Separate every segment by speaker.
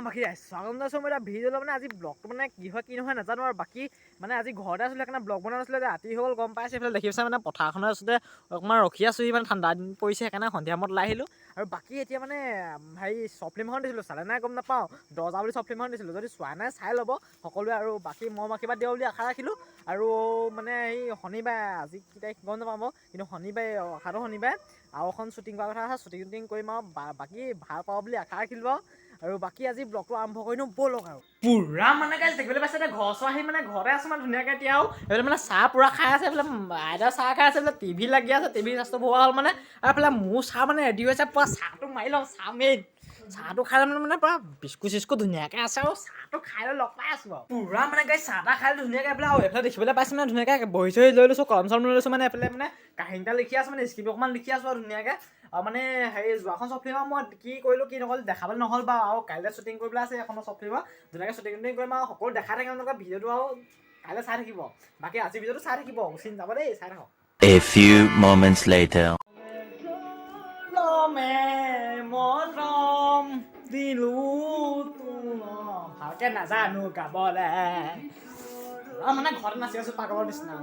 Speaker 1: বাকী স্বাগতম জনাইছোঁ মই এটা ভিডিঅ' মানে আজি ব্লগটো মানে কি হয় কি নহয় নাজানো আৰু বাকী মানে আজি ঘৰতে আছিলোঁ সেইকাৰণে ব্লগ বনোৱা নাছিলে ৰাতি হৈ গ'ল গম পাইছে এইফালে দেখিছে মানে পথাৰখনৰ ওচৰতে অকণমান ৰখি আছোঁ ইমান ঠাণ্ডা দিন পৰিছে সেইকাৰণে সন্ধিয়া সময়ত ওলাই আহিলোঁ আৰু বাকী এতিয়া মানে হেৰি শ্বৰ্ট ফিল্ম এখন দিছিলোঁ চালে নাই গম নাপাওঁ দৰ্জা বুলি শ্বৰ্ট ফিল্ম এখন দিছিলোঁ যদি চোৱা নাই চাই ল'ব সকলোৱে আৰু বাকী মই আশীৰ্বাদ দিয়া বুলি আশা ৰাখিলোঁ আৰু মানে এই শনিবাৰে আজি কি তাৰিখ গম নাপাব কিন্তু শনিবাৰে অহাটো শনিবাৰে আৰু এখন শ্বুটিং কৰাৰ কথা আছে শ্বুটিং কৰিম আৰু বাকী ভাল পাব বুলি আশা ৰাখিলোঁ আৰু বাকী আজি ব্লগটো আৰম্ভ কৰি দিওঁ ব'লক আৰু পুৰা মানে গাইজ দেখিবলৈ পাইছে এতিয়া ঘৰ চৰ আহি মানে ঘৰতে আছোঁ মানে ধুনীয়াকৈ এতিয়াও এইফালে মানে চাহ পুৰা খাই আছে এইফালে আইতা চাহ খাই আছে এইফালে টিভি লাগি আছে টিভি চাৰ্জটো ভৰোৱা হ'ল মানে আৰু এইফালে মোৰ চাহ মানে ৰেডি হৈছে পুৰা চাহটো মাৰি লওঁ চাহ মেইন চাহটো খাই মানে পুৰা বিস্কুট চিস্কুট ধুনীয়াকৈ আছে আৰু চাহটো খাই লৈ লগ পাই আছোঁ আৰু পুৰা মানে গাইজ চাহ তাহ খাই ধুনীয়াকৈ এইফালে আৰু এইফালে দেখিবলৈ পাইছে মানে ধুনীয়াকৈ বহি চহি লৈ লৈছোঁ কলম চলম লৈ লৈছোঁ মানে এইফালে মানে কাহিনী এটা লিখি আছোঁ মানে স্ক্ৰিপ্ট অকণমান লিখি আছোঁ আৰু ধুনীয়াকৈ আৰু মানে হেৰি যোৱাখন শ্বৰ্ট ফিল্মৰ মই কি কৰিলোঁ কি নকৰিলোঁ দেখাবলৈ নহ'ল বাৰু আৰু কাইলৈ শ্বুটিং কৰিবলৈ আছে এখনৰ শ্বৰ্ট ফিল্মৰ ধুনীয়াকৈ শ্বুটিং কৰিম আৰু সকলো দেখাই থাকিম আপোনালোকৰ ভিডিঅ'টো আৰু কাইলৈ চাই থাকিব বাকী আজি ভিডিঅ'টো চাই থাকিব চিন যাব দেই চাই থাকক
Speaker 2: A few moments later.
Speaker 1: ভালকে নাজানো গাবলে মানে ঘৰত নাচি আছো পাগলৰ নিচিনা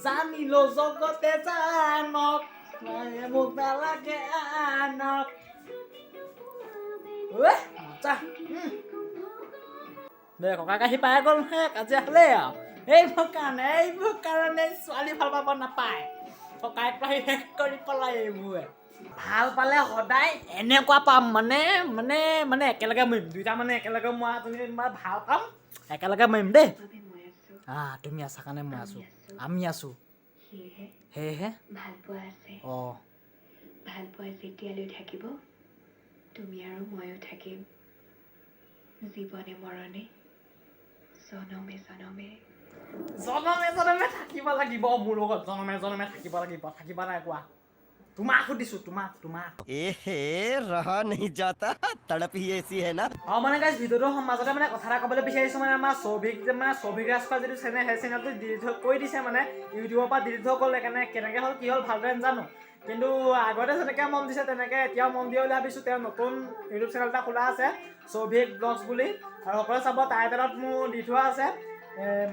Speaker 1: জানিলো জগতে জানক মোক নালাগে আনক দে ককা কাহি পাই গ'ল হে কাজিয়া হ'লে আৰু এইবোৰ কাৰণে ছোৱালী ভাল পাব নাপায় ককাইক আহি শেষ কৰি পেলাই এইবোৰে ভাল পালে সদায় এনেকুৱা পাম মানে একেলগে মৰিম দুইটা মানে একেলগে মৰা তুমি ভাল পাম একেলগে মৰিম দেই তুমি আছা কাৰণে মই আছোঁ আমি আছোঁ সেয়েহে
Speaker 3: ভালপোৱা আছে
Speaker 1: অঁ
Speaker 3: ভালপোৱা যেতিয়ালৈ থাকিব তুমি আৰু ময়ো থাকিম জীৱনে মৰণে জনমে জনমে
Speaker 1: জনমে থাকিব লাগিব মোৰ লগত জনমে থাকিব লাগিব থাকিব নাই কোৱা তোমাক সুধিছোঁ তোমাক
Speaker 2: रहा नहीं जाता तड़प ही ऐसी है ना
Speaker 1: আৰু মানে গাইজ ভিডিঅ'টোৰ মাজতে মানে কথা এটা ক'বলৈ বিচাৰিছোঁ মানে আমাৰ সৌভিক ৰাজখোৱা যিটো চেনেল সেই চেনেলটো ডিলিট কৰি দিছে মানে ইউটিউবৰ পৰা ডিলিট হৈ গ'ল সেইকাৰণে কেনেকৈ হ'ল কি হ'ল ভালদৰে নাজানো কিন্তু আগতে যেনেকৈ মন দিছে তেনেকৈ এতিয়াও মন দিয়ে বুলি ভাবিছোঁ তেওঁ নতুন ইউটিউব চেনেল এটা খোলা আছে সৌভিক ব্লগছ বুলি আৰু সকলোৱে চাব টাইটেলত মোৰ দি থোৱা আছে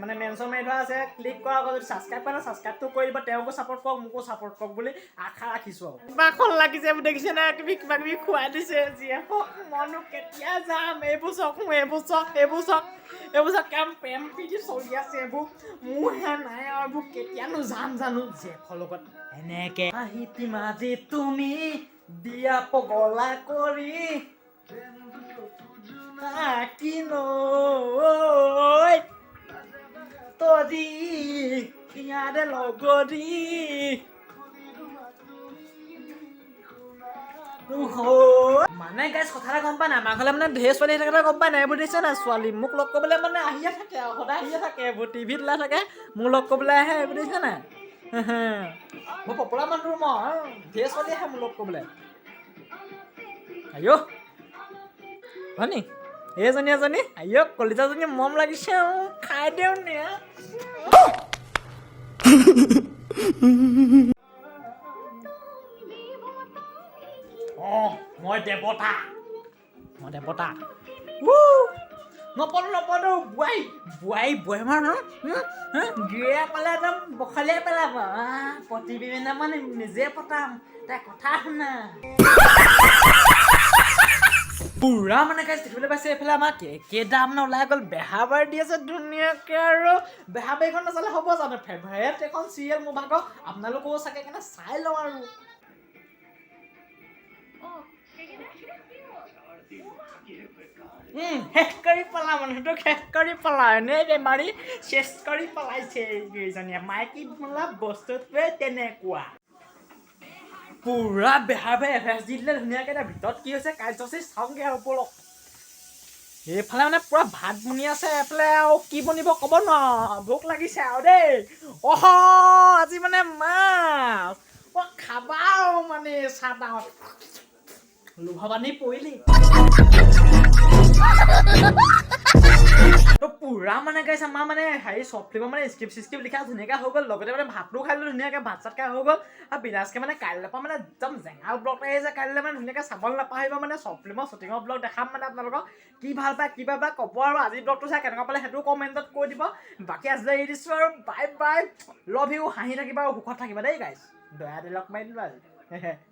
Speaker 1: মানে মেনশ্যন মাৰি থোৱা আছে ক্লিক কৰা আগত যদি ছাবস্ক্ৰাইব কৰে ছাবস্ক্ৰাইবটো কৰি দিব তেওঁকো ছাপোৰ্ট কৰক মোকো ছাপোৰ্ট কৰক বুলি আশা ৰাখিছোঁ আৰু বাখন লাগিছে দেখিছে নাই তুমি কিবা কিবি খুৱাই দিছে যিয়ে হওক মনো কেতিয়া যাম এইবোৰ চক কাম প্ৰেম প্ৰীতি চলি আছে এইবোৰ মোৰ হে নাই আৰু এইবোৰ কেতিয়ানো যাম জানো জীয়েকৰ লগত এনেকে আহিতি মাজে তুমি দিয়া পগলা কৰি কিনৈ তদি ইয়াৰে লগৰী মানে গাইজ কথা এটা গম পাই নাই আমাৰ ঘৰলে মানে ঢেৰ ছোৱালী থাকে গম পাই নাই এইবোৰ দিছে নাই ছোৱালী মোক লগ কৰিবলৈ মানে আহিয়ে থাকে আৰু সদায় আহিয়ে থাকে এইবোৰ টিভিত ওলাই থাকে মোক লগ কৰিবলৈ আহে এইবোৰ দিছে নাই মই পপুলাৰ মানুহ মই ঢেৰ ছোৱালী আহে মোক লগ কৰিবলৈ আইঅ' হয় নি এজনী আইঅ' কলিজাজনী মৰম লাগিছে খাই দিওঁ নে মই দেৱতা নপলো বোৱাই মানুহ গিৰিয়ে পালে একদম বখালিয়াই পেলাব প্ৰতিবিম্ব মানে নিজে পতাম তাই কথা শুনা পুৰা মানে গাইজ দেখিবলৈ পাইছে এইফালে আমাৰ কেইটা মানে ওলাই গ'ল বেহাবাৰী দি আছে ধুনীয়াকৈ আৰু বেহাবাৰীখন নাচালে হ'ব জানো ফেভাৰেট এখন চিৰিয়েল মোৰ ভাগৰ আপোনালোকেও চাগে সেইকাৰণে চাই লওঁ আৰু শেষ কৰি পেলা মানুহটোক শেষ কৰি পেলা এনেই বেমাৰী চেছ কৰি পেলাইছে এইকেইজনীয়ে মাইকী বোলা বস্তুটোৱে তেনেকুৱা পুৰা বেহাৰবাৰী এফএছ দি দিলে ধুনীয়াকৈ এতিয়া ভিতৰত কি হৈছে কাৰ্যসূচী চাওঁগৈ আৰু ব'লক এইফালে মানে পুৰা ভাত বনি আছে এইফালে আৰু কি বনিব ক'ব নোৱাৰো ভোক লাগিছে আৰু দেই আজি মানে মাছ খাবা আৰু মানে চাহ তাহত লোভা পানী পৰিলি তো পুৰা মানে গাইছে আমাৰ মানে হেৰি শ্বৰ্ট ফিল্মৰ মানে স্ক্ৰিপ্ট লিখা ধুনীয়াকৈ হৈ গ'ল লগতে মানে ভাতো খাই দিলোঁ ধুনীয়াকৈ ভাত চাত খাই হৈ গ'ল আৰু বিনাশকে মানে কাইলৈৰ পৰা মানে একদম জেঙাল ব্লগ আহিছে কাইলৈ মানে ধুনীয়াকৈ চাবলৈ নাপাহৰিব মানে শ্বৰ্ট ফিল্মৰ শ্বুটিঙৰ ব্লগ দেখাম মানে আপোনালোকক কি ভাল পায় কি পায় ক'ব আৰু আজি ব্লগটো চাই কেনেকুৱা পালে সেইটোও কমেণ্টত কৈ দিব বাকী আজিলৈ এৰি দিছোঁ আৰু বাই বাই লাভ ইউ হাঁহি থাকিবা আৰু সুখত থাকিবা দেই গাইছ দয়া দিলক মাৰি দিলোঁ আজি